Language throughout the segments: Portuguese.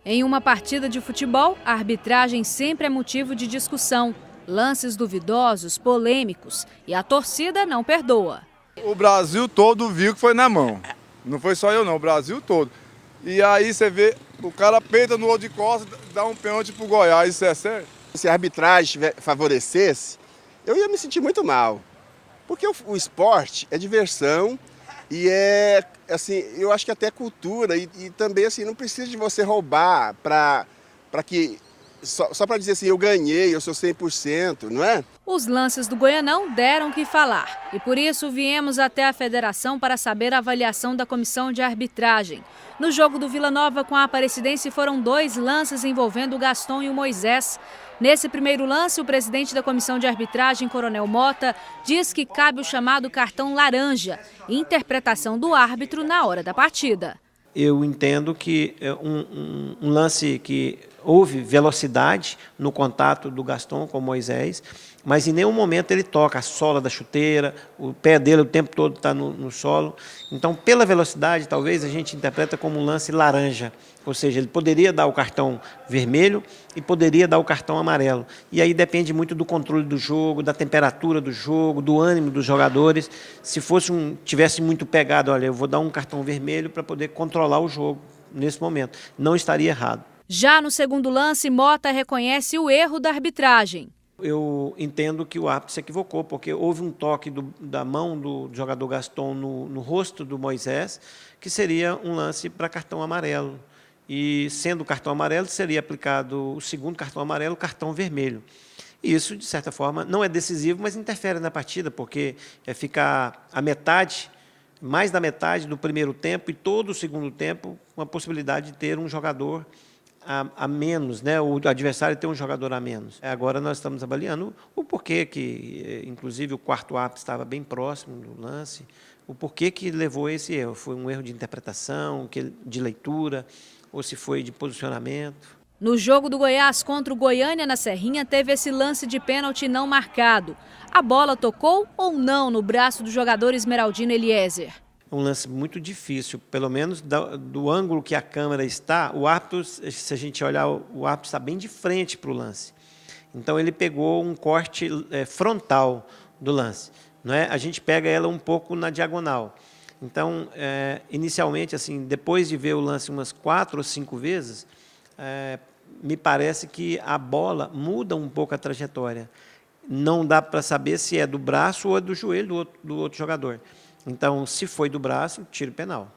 Em uma partida de futebol, a arbitragem sempre é motivo de discussão. Lances duvidosos, polêmicos, e a torcida não perdoa. O Brasil todo viu que foi na mão. Não foi só eu não, o Brasil todo. E aí você vê, o cara peita no outro de costas, dá um pênalti pro Goiás, isso é sério? Se a arbitragem favorecesse, eu ia me sentir muito mal. Porque o esporte é diversão e é, assim, eu acho que até cultura e também, assim, não precisa de você roubar para que, só para dizer assim, eu ganhei, eu sou 100%, não é? Os lances do Goianão deram o que falar e por isso viemos até a federação para saber a avaliação da comissão de arbitragem. No jogo do Vila Nova com a Aparecidense foram 2 lances envolvendo o Gaston e o Moisés. Nesse primeiro lance, o presidente da comissão de arbitragem, Coronel Mota, diz que cabe o chamado cartão laranja, interpretação do árbitro na hora da partida. Eu entendo que é um lance que houve velocidade no contato do Gaston com o Moisés, mas em nenhum momento ele toca a sola da chuteira, o pé dele o tempo todo está no solo. Então, pela velocidade, talvez a gente interpreta como um lance laranja, ou seja, ele poderia dar o cartão vermelho e poderia dar o cartão amarelo. E aí depende muito do controle do jogo, da temperatura do jogo, do ânimo dos jogadores. Se tivesse muito pegado, olha, eu vou dar um cartão vermelho para poder controlar o jogo nesse momento. Não estaria errado. Já no segundo lance, Mota reconhece o erro da arbitragem. Eu entendo que o árbitro se equivocou, porque houve um toque da mão do jogador Gaston no rosto do Moisés, que seria um lance para cartão amarelo. E, sendo o cartão amarelo, seria aplicado o segundo cartão amarelo, o cartão vermelho. E isso, de certa forma, não é decisivo, mas interfere na partida, porque fica a metade, mais da metade do primeiro tempo e todo o segundo tempo, com a possibilidade de ter um jogador a menos, né? O adversário ter um jogador a menos. Agora nós estamos avaliando o porquê que, inclusive, o quarto árbitro estava bem próximo do lance, o porquê que levou a esse erro. Foi um erro de interpretação, de leitura, ou se foi de posicionamento. No jogo do Goiás contra o Goiânia na Serrinha, teve esse lance de pênalti não marcado. A bola tocou ou não no braço do jogador Esmeraldino Eliezer? Um lance muito difícil, pelo menos do ângulo que a câmera está, o árbitro, se a gente olhar, o árbitro está bem de frente para o lance. Então ele pegou um corte frontal do lance, não é? A gente pega ela um pouco na diagonal. Então, inicialmente, assim, depois de ver o lance umas 4 ou 5 vezes, me parece que a bola muda um pouco a trajetória. Não dá para saber se é do braço ou é do joelho do outro jogador. Então, se foi do braço, tiro penal.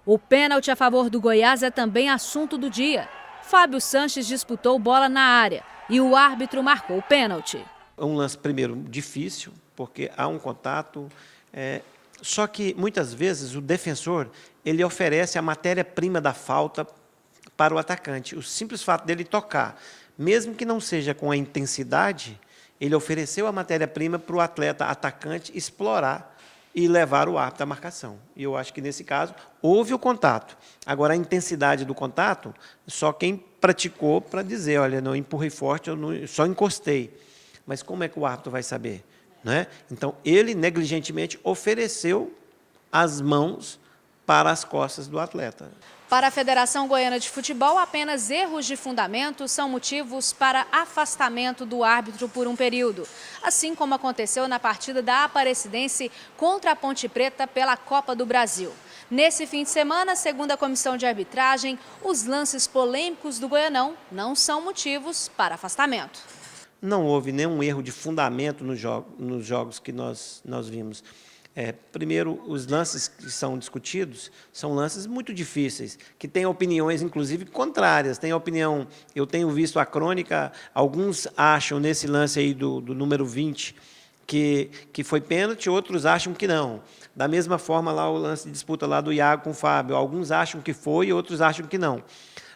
O pênalti a favor do Goiás é também assunto do dia. Fábio Sanches disputou bola na área e o árbitro marcou o pênalti. É um lance, primeiro, difícil, porque há um contato. Só que, muitas vezes, o defensor ele oferece a matéria-prima da falta para o atacante. O simples fato dele tocar, mesmo que não seja com a intensidade, ele ofereceu a matéria-prima para o atleta atacante explorar e levar o árbitro à marcação. E eu acho que, nesse caso, houve o contato. Agora, a intensidade do contato, só quem praticou para dizer, olha, não empurrei forte, eu só encostei. Mas como é que o árbitro vai saber? Não é? Então, ele negligentemente ofereceu as mãos para as costas do atleta. Para a Federação Goiana de Futebol, apenas erros de fundamento são motivos para afastamento do árbitro por um período, assim como aconteceu na partida da Aparecidense contra a Ponte Preta pela Copa do Brasil. Nesse fim de semana, segundo a comissão de arbitragem, os lances polêmicos do Goianão não são motivos para afastamento. Não houve nenhum erro de fundamento nos jogos que nós vimos. Primeiro, os lances que são discutidos são lances muito difíceis, que têm opiniões, inclusive, contrárias. Tem opinião, eu tenho visto a crônica, alguns acham nesse lance aí do número 20 que foi pênalti, outros acham que não. Da mesma forma, lá o lance de disputa lá do Iago com o Fábio, alguns acham que foi, outros acham que não.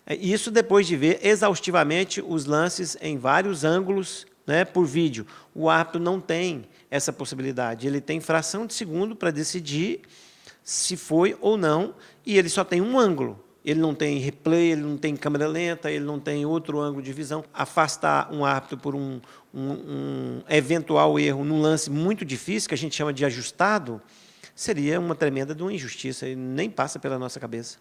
Isso depois de ver exaustivamente os lances em vários ângulos, né, por vídeo. O árbitro não tem essa possibilidade. Ele tem fração de segundo para decidir se foi ou não, e ele só tem um ângulo. Ele não tem replay, ele não tem câmera lenta, ele não tem outro ângulo de visão. Afastar um árbitro por um eventual erro num lance muito difícil, que a gente chama de ajustado, seria uma tremenda de uma injustiça, e nem passa pela nossa cabeça.